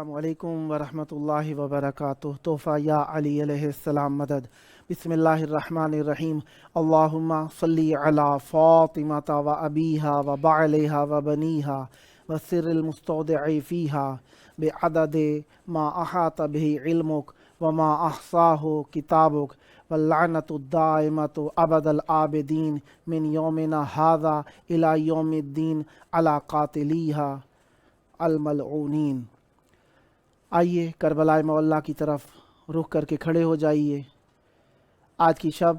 السلام علیکم ورحمۃ اللہ وبرکاتہ۔ تحفہ یا علی علیہ السلام مدد۔ بسم اللہ الرحمن الرحیم۔ اللہم صلی علی فاطمۃ و ابیہا و بعلہا و بنیہا و سر المستودع فیہا بعدد ما احاط بہ علمک وما احصاہ کتابک واللعنۃ الدائمۃ ابد العابدین من یومنا ھذا الی یوم الدین علی قاتلیہا الملعونین۔ آئیے کربلا معلیٰ کی طرف رخ کر کے کھڑے ہو جائیے۔ آج کی شب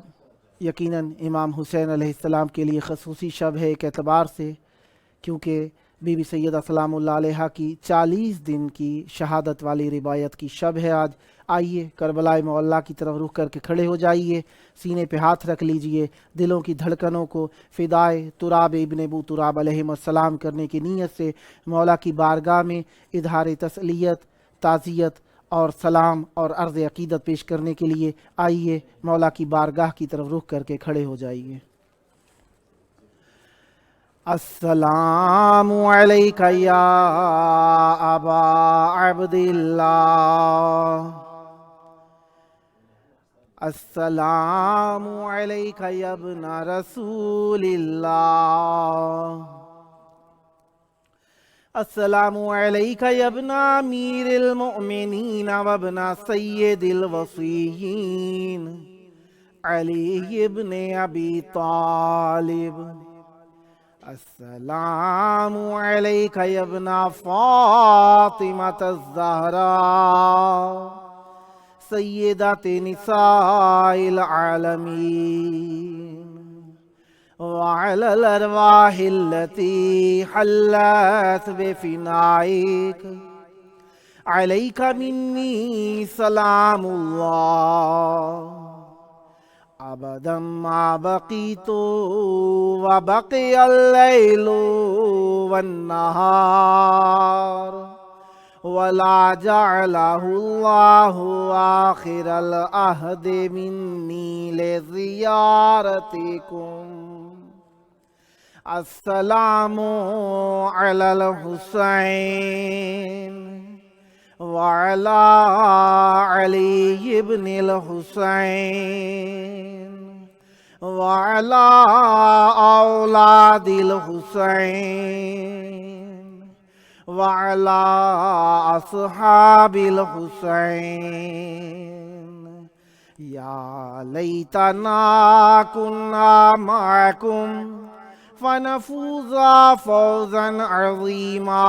یقیناً امام حسین علیہ السلام کے لیے خصوصی شب ہے ایک اعتبار سے، کیونکہ بی بی سیدہ سلام اللہ علیہا کی 40 دن کی شہادت والی روایت کی شب ہے آج۔ آئیے کربلا معلیٰ کی طرف رخ کر کے کھڑے ہو جائیے، سینے پہ ہاتھ رکھ لیجئے، دلوں کی دھڑکنوں کو فدائے تراب ابن ابو تراب علیہ السلام کرنے کی نیت سے مولا کی بارگاہ میں اظہار تسلیت، تعزیت اور سلام اور عرض عقیدت پیش کرنے کے لیے آئیے مولا کی بارگاہ کی طرف رخ کر کے کھڑے ہو جائیے۔ السلام علیک یا ابا عبداللہ، السلام علیک یا ابن رسول اللہ، السلام علیک یا ابن امیر المؤمنین و ابن سید الوصیین علی ابن ابی طالب، السلام علیک یا ابن فاطمۃ الزہراء سیدۃ نساء العالمین، وعلی الارواح التي حلت بفنائک علیک منی سلام اللہ ابدا ما بقیت وبقی اللیل والنہار ولا جعلہ اللہ آخر العہد منی لزیارتکم، السلام علی الحسین وعلی علی ابن الحسین وعلی اولاد الحسین وعلی اصحاب الحسین، یا لیتنا کنا معکم فنفوز فوزا عظیما،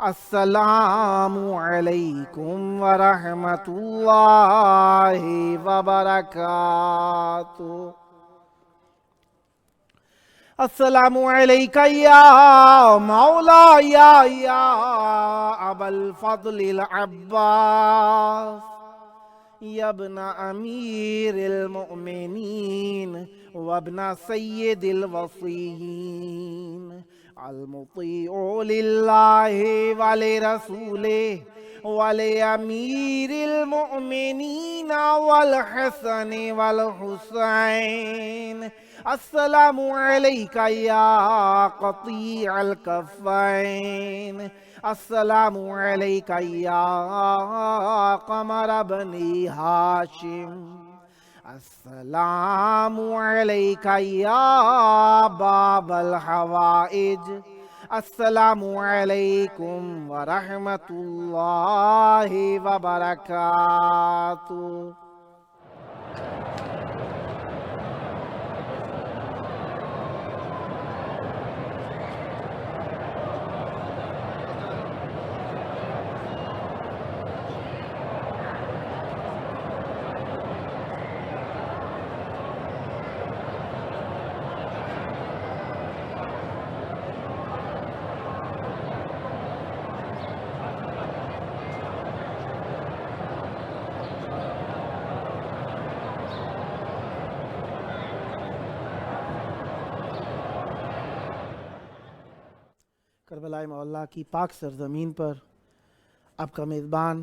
السلام علیکم ورحمۃ اللہ وبرکاتہ۔ السلام علیک یا مولا یا ابا الفضل العباس یا ابن امیر المؤمنین وابن سید الوصیین المطیع للہ ولرسولہ ولامیر المؤمنین والحسن والحسین، السلام علیک یا قطیع الکفین، السلام علیک یا قمر بنی ہاشم، السلام علیک یا باب الحوائج، السلام علیکم ورحمۃ اللہ وبرکاتہ۔ کربلا معلیٰ کی پاک سرزمین پر آپ کا میزبان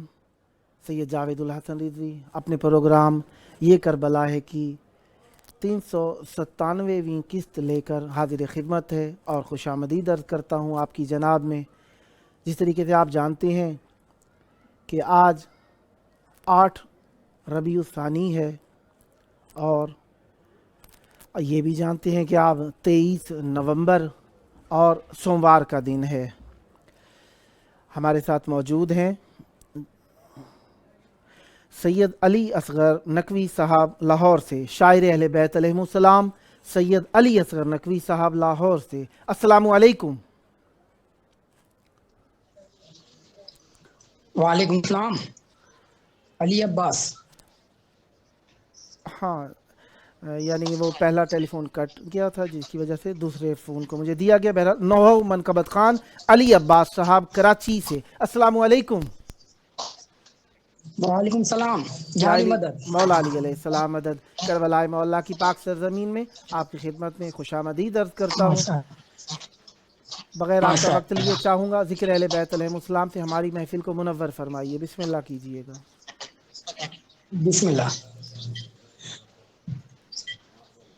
سید جاوید الحسن رضوی اپنے پروگرام یہ کربلا ہے کی 397ویں قسط لے کر حاضر خدمت ہے اور خوش آمدید عرض کرتا ہوں آپ کی جناب میں، جس طریقے سے آپ جانتے ہیں کہ آج 8 ربیع الثانی ہے، اور یہ بھی جانتے ہیں کہ آپ 23 نومبر اور سوموار کا دن ہے۔ ہمارے ساتھ موجود ہیں سید علی اصغر نقوی صاحب لاہور سے، شاعر اہل بیت علیہم السلام، سید علی اصغر نقوی صاحب لاہور سے۔ السلام علیکم۔ وعلیکم السلام۔ علی عباس۔ ہاں، یعنی وہ پہلا ٹیلی فون کٹ گیا تھا جس کی وجہ سے دوسرے فون کو مجھے دیا گیا۔ بہرحال نوح منقبت خان علی عباس صاحب کراچی سے، السلام علیکم۔ وعلیکم السلام۔ یا جانی علی مدد۔ مولا علی علیہ السلام مدد۔ کربلائے مولا کی پاک سرزمین میں آپ کی خدمت میں خوش آمدید عرض کرتا ہوں۔ ماشاء بغیر آپ کا ماشاء وقت لیے چاہوں گا ذکر اہل بیت علیہم السلام سے ہماری محفل کو منور فرمائیے، بسم اللہ کیجیے گا۔ بسم اللہ۔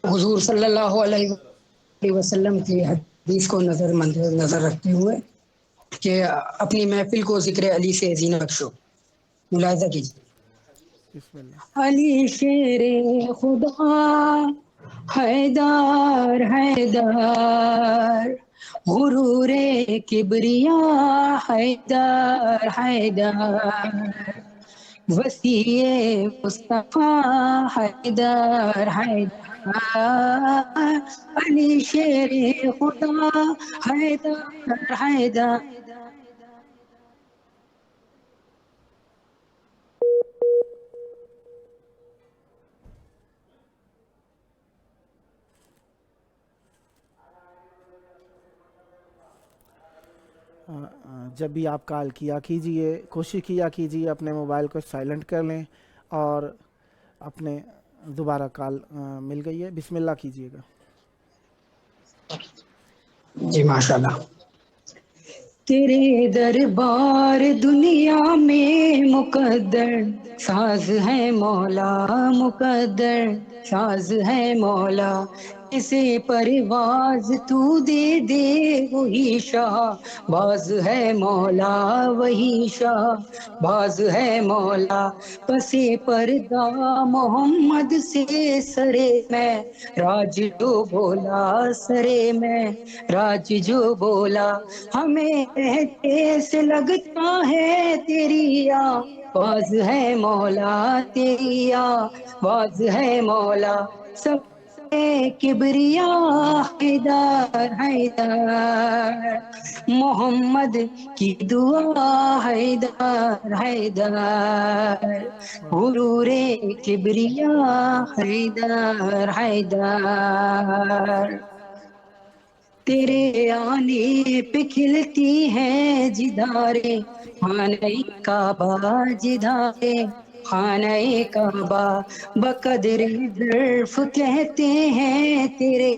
حضور صلی اللہ علیہ وسلم کی حدیث کو نظر رکھتے ہوئے کہ اپنی محفل کو ذکر علی سے زینت بخشو، ملاحظہ کیجیے۔ بسم اللہ۔ علی شیر خدا، حیدر حیدر، غرور کبریا، حیدر حیدر، وسیع مصطفیٰ، حیدر حیدر، علی شیر خدا، حیدر حیدر۔ جب بھی آپ کال کیا کیجئے، کوشش کیا کیجئے اپنے موبائل کو سائلنٹ کر لیں، اور اپنے دوبارہ کال مل گئی ہے، بسم اللہ کیجئے گا۔ جی ماشاءاللہ۔ تیرے دربار دنیا میں مقدر ساز ہے مولا، مقدر ساز ہے مولا، اسے پرواز تو دے دے وہی شاہ باز ہے مولا، وہی شاہ باز ہے مولا، پسے پردہ محمد سے سرے میں راج جو بولا، سرے میں راج جو بولا، ہمیں کہتے سے لگتا ہے تیری آواز ہے مولا، تیری آواز ہے مولا، سب کبریا، حیدر حیدر، محمد کی دعا، حیدر حیدر، غرور کبریا، حیدر حیدر، تیرے آنے پہ کھلتی ہیں جدارے خانہ کعبہ، جدارے خانہ کعبہ، بقدر ظرف کہتے ہیں تیرے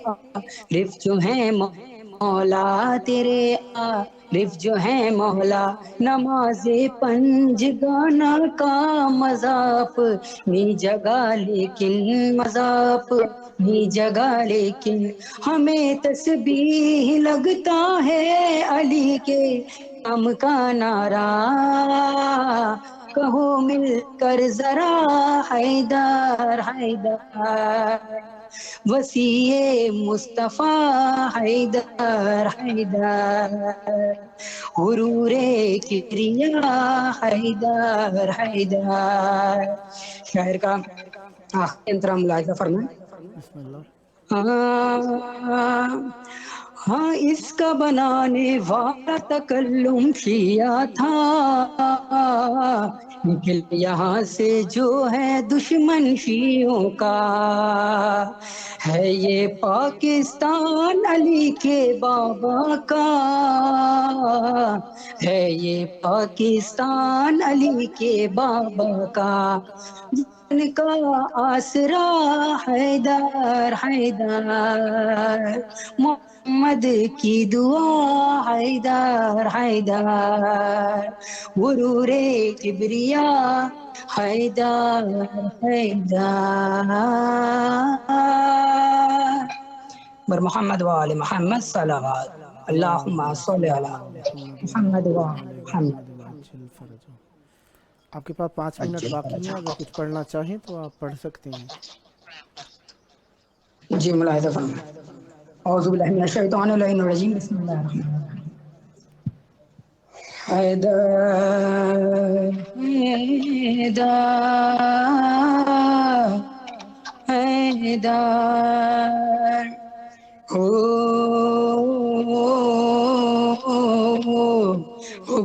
عارف جو ہیں مولا، تیرے عارف جو ہیں مولا، نماز پنج گانا کا مذاق نی جگہ لیکن مذاق نی جگہ لیکن، ہمیں تسبیح لگتا ہے علی کے نام کا نعرہ، کہو مل کر ذرا، حیدر حیدر، وسیع مصطفیٰ، حیدر حیدر، غرور کبریا، حیدر حیدر۔ شاعر کا آخری انترا ملاحظہ فرمائیں۔ بسم اللہ۔ ہاں اس کا بنانے والا تکلم شیعہ تھا، نکل یہاں سے جو ہے دشمن شیعوں کا، ہے یہ پاکستان علی کے بابا کا، ہے یہ پاکستان علی کے بابا کا، جن کا آسرا حیدر حیدر، محمد کی دعا، حیدر حیدر، غرور کبریا، حیدر حیدر، بر محمد و آل محمد صلوات۔ اللہم صلی علی محمد محمد و وعلی آل محمد. محمد وعجل فرجہ۔ آپ کے پاس 5 منٹ عجل باقی ہیں، اگر فرجہ. کچھ پڑھنا چاہیں تو آپ پڑھ سکتے ہیں۔ جی ملاحظہ فرمائیں. اعوذ باللہ من الشیطان اللعین الرجیم، بسم اللہ الرحمن الرحیم. حیدر حیدر حیدر ہو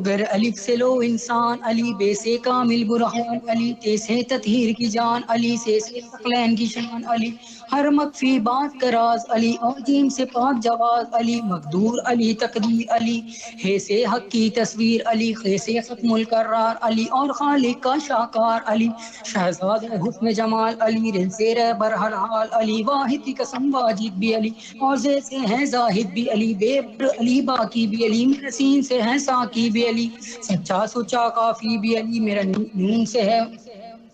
گر الف سے لو انسان، علی بے سے کامل برہان، علی تے سے تطہیر کی جان، علی سے ثقلین کی شان، علی ہر مخفی بات کا راز، علی اور جیم سے پاک جواز، علی مقدور، علی تقدیر، علی ہے سے حق کی تصویر، علی خے سے ختم القرار، علی اور خالق کا شاکار، علی شہزاد حسن جمال، علی رل سے رہبر ہر حال، علی واحد کی قسم واجد بھی علی، اور سے ہیں زاہد بھی علی، بے بر علی باقی بھی علی، میرے سین سے ہیں ساقی بھی علی، سچا سچا کافی بھی علی، میرا نون سے ہے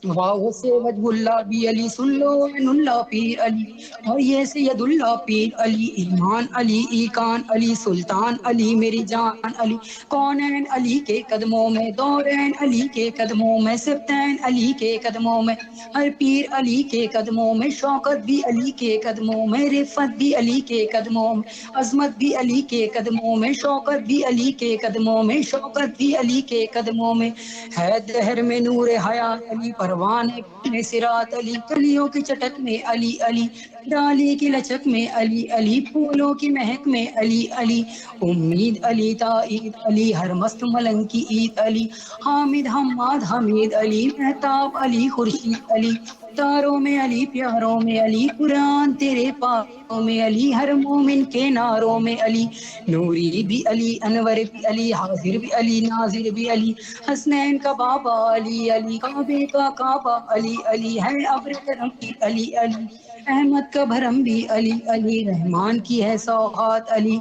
واو سے وجہ اللہ بھی علی، سن لو عین اللہ پیر علی، اور یہ سید اللہ پیر علی، ایمان علی، ایکان علی، سلطان علی، میری جان علی، کونین علی کے قدموں میں، دورین علی کے قدموں میں، سبتین علی کے قدموں میں، ہر پیر علی کے قدموں میں، شوکت بھی علی کے قدموں میں، رفت بھی علی کے قدموں میں، عظمت بھی علی کے قدموں میں، شوکت بھی علی کے قدموں میں، شوکت بھی علی کے قدموں میں، ہے دہر میں نور حیات علی، پروان میں صراط علی، کلیوں کی چٹک میں علی علی، ڈالی کی لچک میں علی علی، پھولوں کی مہک میں علی علی، امید علی، تائید علی، ہر مست ملنگ کی عید علی، حامد حماد حمید علی، مہتاب علی، خورشید علی، تاروں میں علی، پیاروں میں علی، قرآن تیرے پاروں میں علی، ہر مومن کے ناروں میں علی، نوری بھی علی، انور بھی علی، حاضر بھی علی، ناظر بھی علی، حسنین کا بابا علی علی، کعبے کا کعبہ علی علی، ہے ابر کرم بھی علی علی، احمد کا بھرم بھی علی علی، رحمان کی ہے سوغات علی،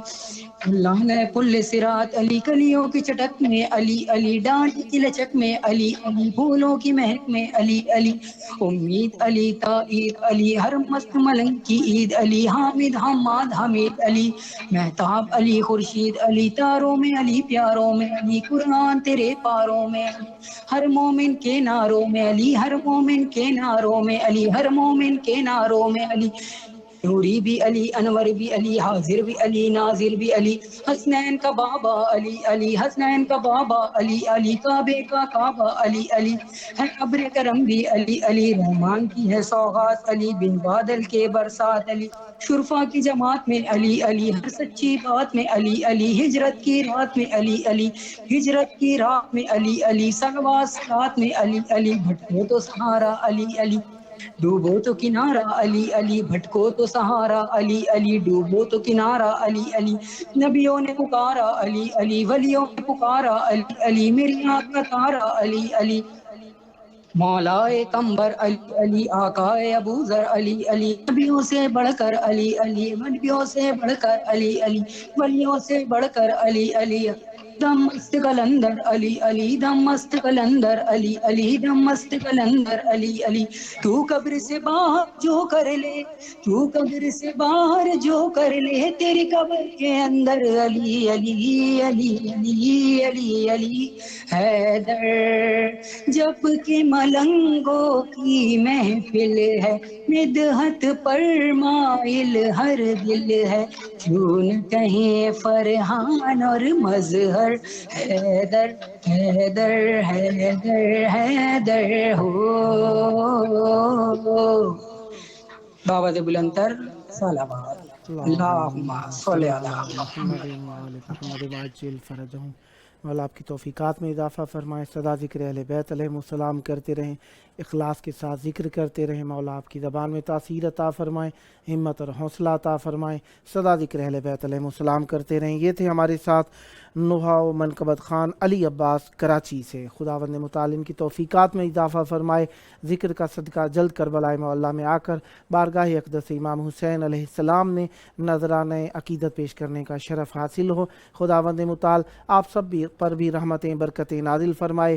اللہ نے پل صراط علی، کلیوں کی چٹک میں علی علی، ڈانڈی کی لچک میں علی علی، پھولوں کی مہک میں علی علی، امید علی، تائید علی، ہر مست ملنگ کی عید علی، حامد حماد حمید علی، مہتاب علی، خورشید علی، تاروں میں علی، پیاروں میں علی، قرآن تیرے پاروں میں علی، ہر مومن کے ناروں میں علی، ہر مومن کے ناروں میں علی، ہر مومن کے ناروں میں علی، نوری بھی علی، انور بھی علی، حاضر بھی علی، ناظر بھی علی، حسنین کا بابا علی علی، حسنین کا بابا علی علی، کعبے کا کعبہ علی علی، ہے ابر کرم بھی علی علی، رحمان کی ہے سوغات علی، بن بادل کے برسات علی، شرفا کی جماعت میں علی علی، ہر سچی بات میں علی علی، ہجرت کی رات میں علی علی، ہجرت کی رات میں علی علی، سلوات رات میں علی علی، بھٹکو تو سہارا علی علی، ڈوبو تو کنارہ علی علی، بھٹکو تو سہارا علی علی، ڈوبو تو کنارہ علی علی، نبیوں نے پکارا علی علی، ولیوں نے پکارا علی علی، میری آنکھ کا تارا علی علی، مولا کمبر علی علی، آقا ابو ذر علی علی، نبیوں سے بڑھ کر علی علی، نبیوں سے بڑھ کر علی علی، ولیوں سے بڑھ کر علی علی، دم مست کلندر علی علی، دم مست کلندر علی علی، دم مست کلندر علی علی، تو قبر سے باہر جو کر لے، تو قبر سے باہر جو کر لے، تیری قبر کے اندر علی علی علی علی علی علی، حیدر جب کہ ملنگوں کی محفل ہے، مدحت پر مائل ہر دل ہے، کیوں نہ کہیں فرحان اور مظہر، حیدر حیدر حیدر حیدر ہو. بابا بلندر صلوات. اللہم اللہم صلی صلی علی علی محمد محمد. وعلی محمد وعجل فرجہم۔ مولا آپ کی توفیقات میں اضافہ فرمائے، سدا ذکر اہل بیت علیہ السلام کرتے رہیں، اخلاص کے ساتھ ذکر کرتے رہیں، مولا آپ کی زبان میں تاثیر عطا فرمائیں، ہمت اور حوصلہ عطا فرمائیں، سدا ذکر اہل بیت علیہ السلام کرتے رہیں۔ یہ تھے ہمارے ساتھ نوحہ و منقبت خان علی عباس کراچی سے۔ خداوند متعال کی توفیقات میں اضافہ فرمائے، ذکر کا صدقہ جلد کربلائے معلیٰ میں آ کر بارگاہ اقدس امام حسین علیہ السلام نے نذرانہ عقیدت پیش کرنے کا شرف حاصل ہو۔ خداوند متعال آپ سب بھی پر بھی رحمتیں برکتیں نازل فرمائے،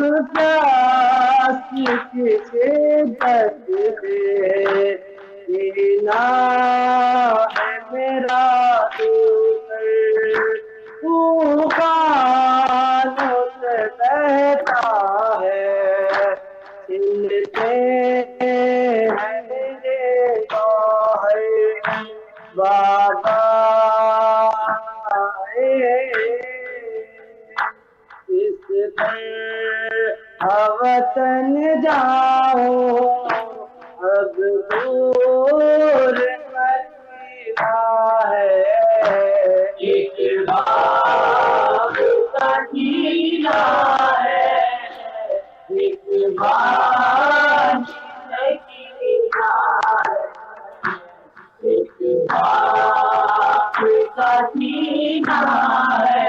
پیاس کی شدت ہے سینا ہے میرا طوفانوں سے بہتا ہے چلتے ہیں میرے گوہر بابا اس وطن جاؤ اب دور مدینہ ہے ایک باغ مدینہ ہے ایک باغ مدینہ ہے ایک باغ مدینہ ہے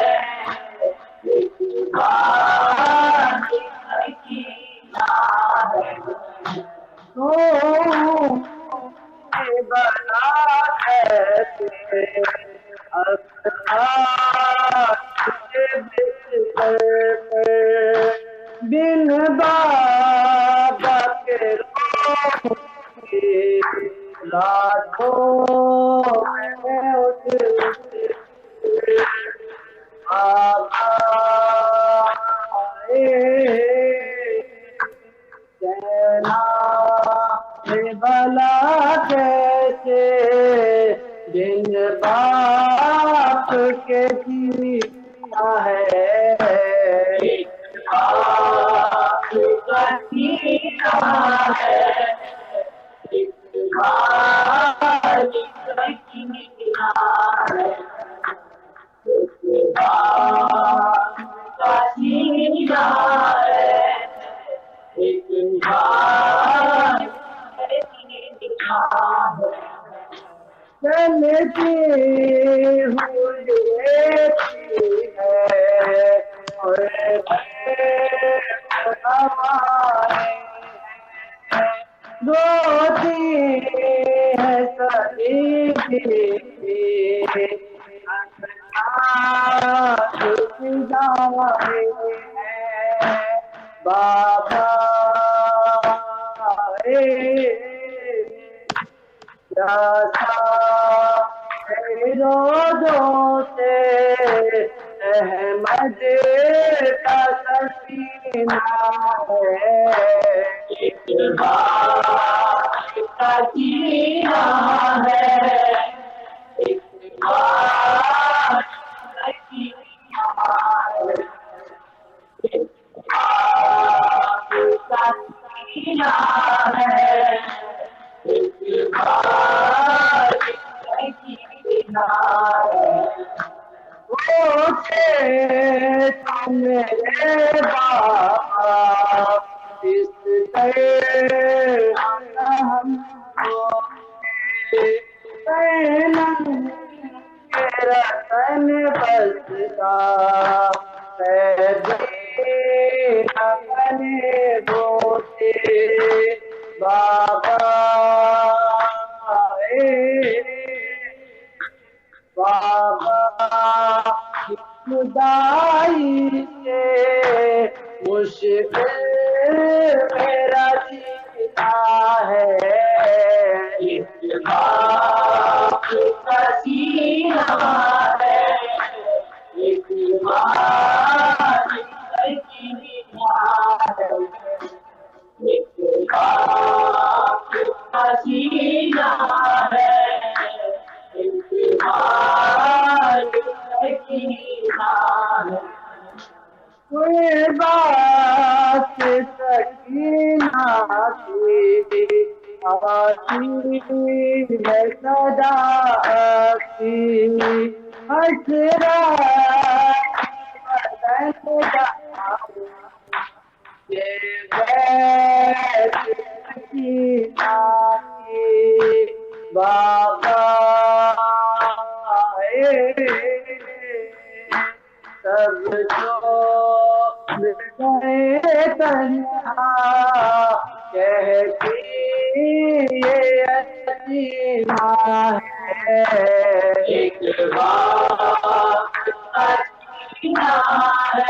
ایک باغ مدینہ ہے تو بنا کیسے بن بابا کے راتوں میں اٹھتے بابا کہنا بلا کیسے دن باپ کے جیتا ہے ایک باپ کا جیتا ہے ایک باپ کا جیتا ہے ایک باپ کا جیتا ہے ایک باپ چلتی ہوئی ہے اور روتی ہے بابا روزوں سے احمد کا سفینہ ہے ایک باغ کا جینا ہے ایک باغ کا جینا ہے ایک باغ کا جینا ہے ایک باغ کا جینا ہے میرے بابا اس طرح ہم کو رتن بستا اپنے بوتے بابا بابا خدائی سے مشکل میرا جینا ہے ایک باپ کا جینا ہے ایک باپ کا جینا ہے ایک باپ کا جینا ہے ایک باپ کا جینا ہے کوئی بات سکینہ کی آتی ہے صدا کی حسرت بدل جاؤں یہ بیت سکینہ کی بابا سب جو تنہا کہتی یہ یتیمہ ہے ایک باپ کا جینا ہے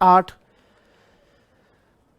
8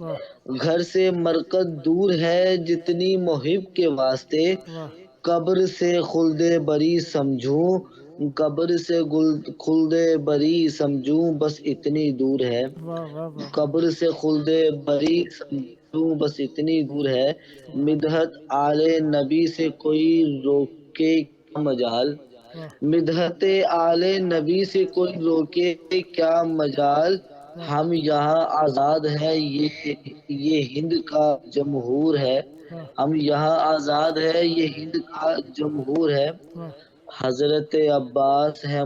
واہ گھر سے مرکز دور ہے جتنی محب کے واسطے، واہ قبر سے خلد بری سمجھوں، قبر سے خلد بری سمجھوں بس اتنی دور ہے، واہ واہ واہ واہ قبر سے خلد بری سمجھوں بس اتنی دور ہے، سبحان مدحت آل نبی سے کوئی روکے کیا مجال، واہ مدحت آل نبی سے کوئی روکے کیا مجال، واہ ہم یہاں آزاد ہے یہ ہند کا جمہور ہے، واہ ہم یہاں آزاد ہے یہ ہند کا جمہور ہے، واہ حضرت عباس ہے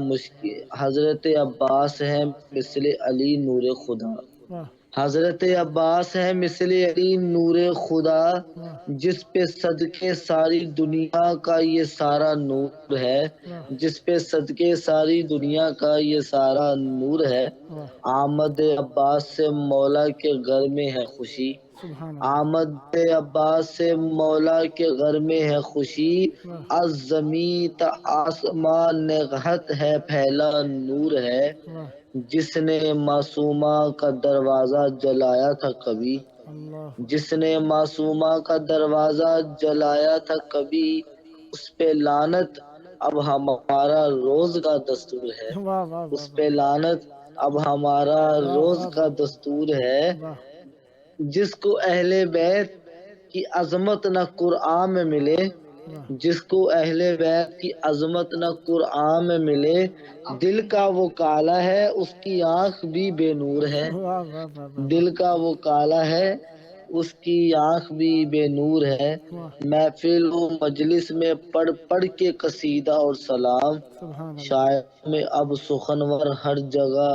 حضرت عباس ہے مثل علی نور خدا، واہ حضرت عباس ہے مثل علی نور خدا، واہ جس پہ صدقے ساری دنیا کا یہ سارا نور ہے، واہ جس پہ صدقے ساری دنیا کا یہ سارا نور ہے، واہ آمد عباس سے مولا کے گھر میں ہے خوشی، سبحان اللہ آمد عباس سے مولا کے گھر میں ہے خوشی، واہ از زمیں تا آسمان نگہت ہے پھیلا نور ہے، واہ جس نے معصومہ کا دروازہ جلایا تھا کبھی، اللہ جس نے معصومہ کا دروازہ جلایا تھا کبھی، اس پہ لعنت اب ہمارا روز کا دستور ہے، واہ واہ واہ اس پہ واہ لعنت اب ہمارا واہ روز واہ کا واہ دستور ہے، واہ جس کو اہل بیت کی عظمت نہ قرآن میں ملے، واہ جس کو اہل بیت کی عظمت نہ قرآن میں ملے، دل کا وہ کالا ہے اس کی آنکھ بھی بے نور ہے، واہ واہ واہ واہ واہ دل کا وہ کالا ہے اس کی آنکھ بھی بے نور ہے، واہ محفل و مجلس میں پڑھ پڑھ کے قصیدہ اور سلام، سبحان اللہ شاعر میں اب سخنور ہر جگہ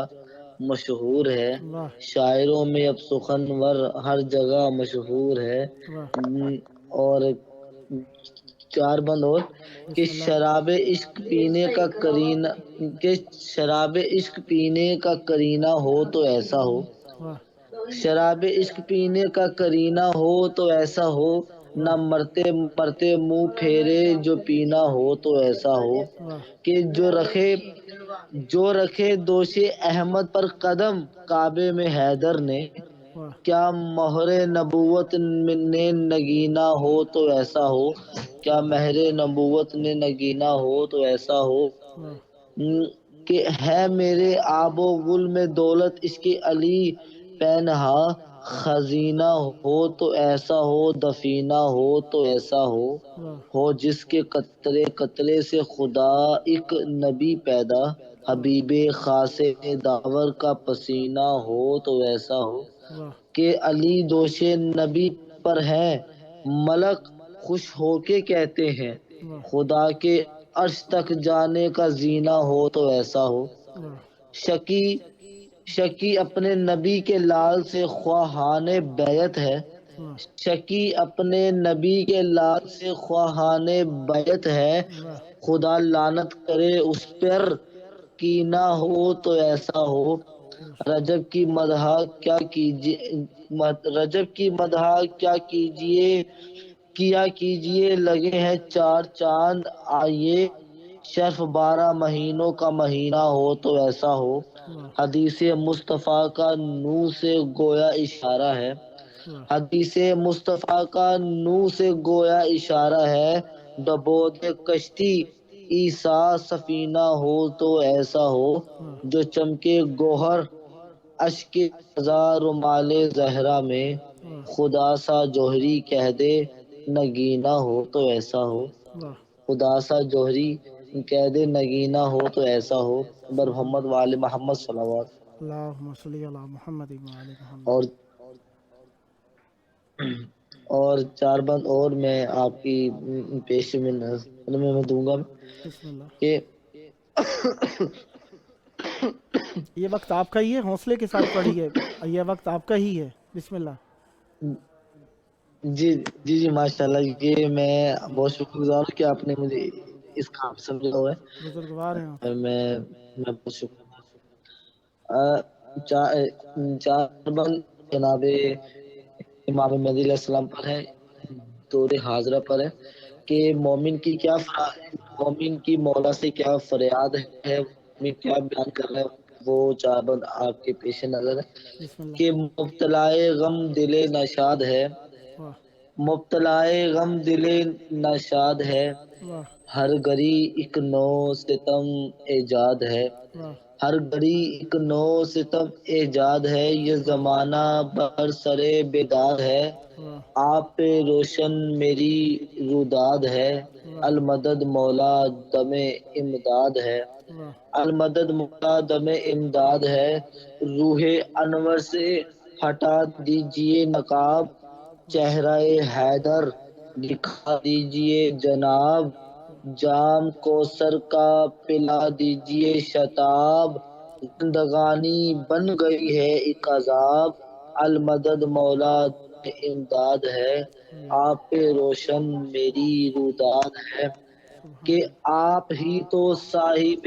مشہور ہے، واہ شاعروں میں اب سخنور ہر جگہ مشہور ہے، واہ اور چار بند اور کہ بسم اللہ شراب عشق پینے کا کرینہ، کہ شراب عشق پینے کا کرینہ ہو تو ایسا ہو، واہ شراب عشق پینے کا کرینہ ہو تو ایسا ہو، نہ واہ مرتے مرتے منہ پھیرے جو پینا ہو تو ایسا ہو، واہ کہ جو رکھے دوش احمد پر قدم کعبے میں حیدر نے، واہ کیا مہر نبوت نے نگینا ہو تو ایسا ہو، کیا مہر نبوت نے نگینا ہو تو ایسا ہو، واہ کہ ہے میرے آب و گل میں دولت اس کی علی پینہا، خزینہ ہو تو ایسا ہو دفینہ ہو تو ایسا واہ ہو جس کے قطرے قطرے سے خدا ایک نبی پیدا، حبیب خاص داور کا پسینہ ہو تو ایسا ہو، واہ کہ علی دوش نبی پر ہے ملک خوش ہو کے کہتے ہیں، واہ خدا کے عرش تک جانے کا زینہ ہو تو ایسا ہو، واہ شکی شکی اپنے نبی کے لال سے خواہان بیعت ہے، واہ شکی اپنے نبی کے لال سے خواہان بیعت ہے، واہ خدا لعنت کرے اس پر کینہ ہو تو ایسا ہو، رجب کی مدح کیا کیجیے، رجب کی مدح کیا کیجیے لگے ہیں چار چاند آئیے، شرف 12 مہینوں کا مہینہ ہو تو ایسا ہو، واہ حدیث مصطفیٰ کا نور سے گویا اشارہ ہے، واہ حدیث مصطفیٰ کا نور سے گویا اشارہ ہے، ڈبو دے کشتی عیسیٰ سفینہ ہو تو ایسا ہو، واہ جو چمکے گوہر اشک ہزار رومال زہرا میں، واہ خدا سا جوہری کہہ دے نگینا ہو تو ایسا ہو، واہ خدا سا جوہری کہہ دے نگینا ہو تو ایسا ہو، بر سبحان محمد اللہ وآل محمد صلوات۔ اللہم صلی علی محمد وعلی اور محمد اور چار بند اور میں آپ کی پیش میں میں دوں گا بسم اللہ کہ یہ وقت آپ کا ہی ہے، حوصلے کے ساتھ پڑھیے، یہ وقت آپ کا ہی ہے، بسم اللہ جی جی جی ماشاء اللہ، یہ میں بہت شکر گزار ہوں کہ آپ نے مجھے اس قابل سمجھا ہوا بزرگوار ہیں آپ ہے، میں بہت شکر چار بند جناب امام مہدی علیہ السلام پر ہے، دور حاضرہ پر ہے، کہ مومن کی مومن کی مولا سے کیا فریاد ہے، مومن کیا بیان کر رہا ہے وہ 4 بند آپ کے پیش نظر ہے بسم اللہ. کہ مبتلائے غم دل نشاد ہے، واہ مبتلائے غم دل نشاد ہے، واہ ہر گھڑی ایک نو ستم ایجاد ہے، واہ ہر گھڑی ایک نو ستم ایجاد ہے، یہ زمانہ بر سرے بیداد ہے، واہ آپ پہ روشن میری روداد ہے، واہ المدد مولا دم امداد ہے، واہ المدد مولا دم امداد ہے، روح انور سے ہٹا دیجئے نقاب، چہرہ حیدر دکھا دیجئے جناب، جام کوثر کا پلا دیجئے شتاب، زندگانی بن گئی ہے ایک عذاب، المدد مولا امداد ہے، آپ پہ روشن میری روداد ہے، کہ آپ ہی تو صاحب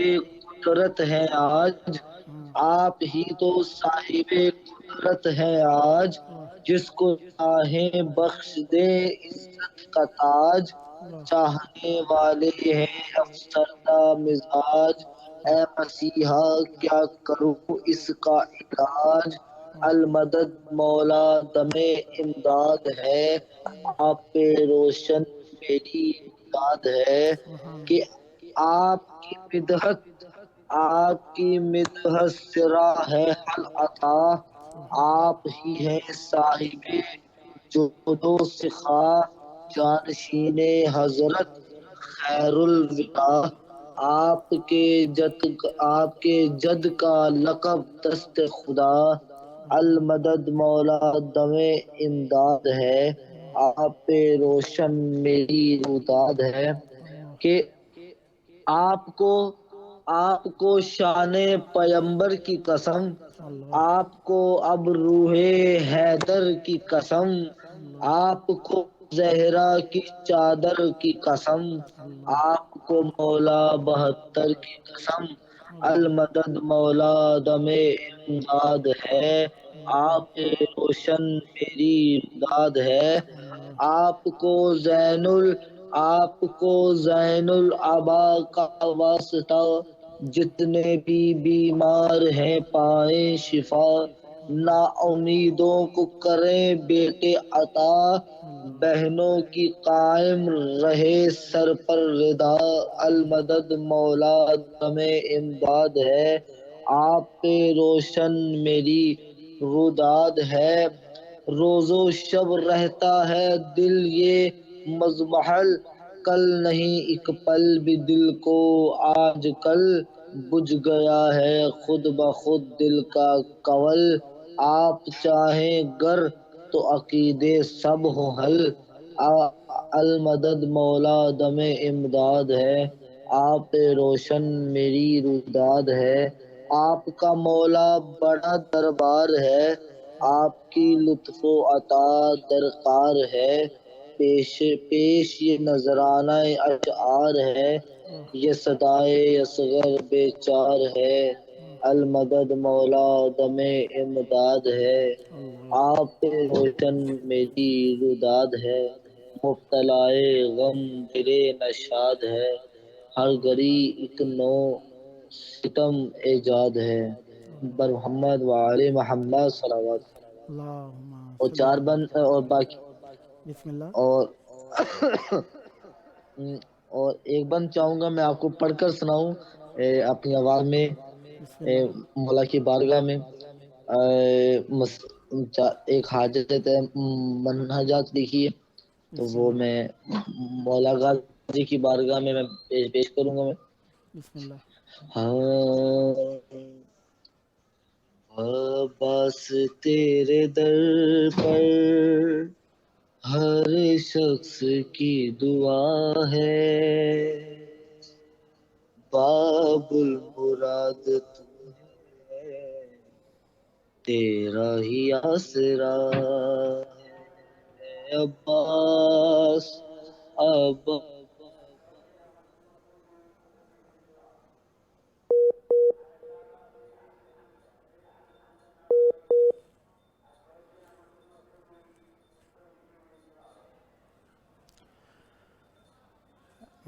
قدرت ہیں آج، آپ ہی تو صاحب قدرت ہیں آج، جس کو چاہیں بخش دے عزت کا تاج، چاہنے والے ہیں افسردہ مزاج، اے مسیحا کیا کروں اس کا علاج، المدد مولا دم امداد ہے، آپ پہ روشن میری امداد ہے، کہ آپ کی مدحت، آپ کی مدحت سرا ہے حل عطا، آپ ہی ہیں صاحب جود و سخا، جانشین حضرت خیر الوقا، آپ کے جد کا لقب دست خدا، المدد مولا دم امداد ہے، آپ پہ روشن میری روداد ہے، کہ آپ کو شان پیمبر کی قسم، اللہ آپ کو اب روح حیدر کی قسم، آپ کو زہرا کی چادر کی قسم، آپ کو مولا 72 کی قسم، المدد مولا دم امداد ہے، آپ پہ روشن میری امداد ہے، آپ کو زین العبا کا واسطہ، جتنے بھی بیمار ہیں پائیں شفا، نا امیدوں کو کریں بیٹے عطا، بہنوں کی قائم رہے سر پر ردا، المدد مولا دم امداد ہے، آپ پہ روشن میری روداد ہے، روز و شب رہتا ہے دل یہ مضمحل، کل نہیں ایک پل بھی دل کو آج کل، بجھ گیا ہے خود بخود دل کا کول، آپ چاہیں گر تو عقیدے سب ہو حل، المدد مولا دم امداد ہے، آپ پہ روشن میری روداد ہے، آپ کا مولا بڑا دربار ہے، آپ کی لطف و عطا درکار ہے، پیش یہ نذرانہ اشعار ہے، یہ صدائے اصغر بے چار ہے، المدد مولا دم امداد ہے، آپ پہ روشن میری روداد ہے، مبتلائے غم دل نشاد ہے، ہر گھڑی ایک نو ستم ایجاد ہے، بر محمد وعلی محمد صلوات، اللہم اور صلی 4 اللہ بند تعالی. اور باقی بسم اللہ. اور اور ایک بند چاہوں گا میں آپ کو پڑھ کر سناؤں اپنی آواز میں، بسم اللہ. مولا کی بارگاہ میں، ایک حاجت منہجات لکھی ہے، تو بسم وہ اللہ. میں مولا غازی کی بارگاہ میں پیش کروں گا میں، بسم اللہ. ہاں بس تیرے در پر ہر شخص کی دعا ہے، باب المراد تو ہے، تیرا ہی آسرا ہے عباس، عباس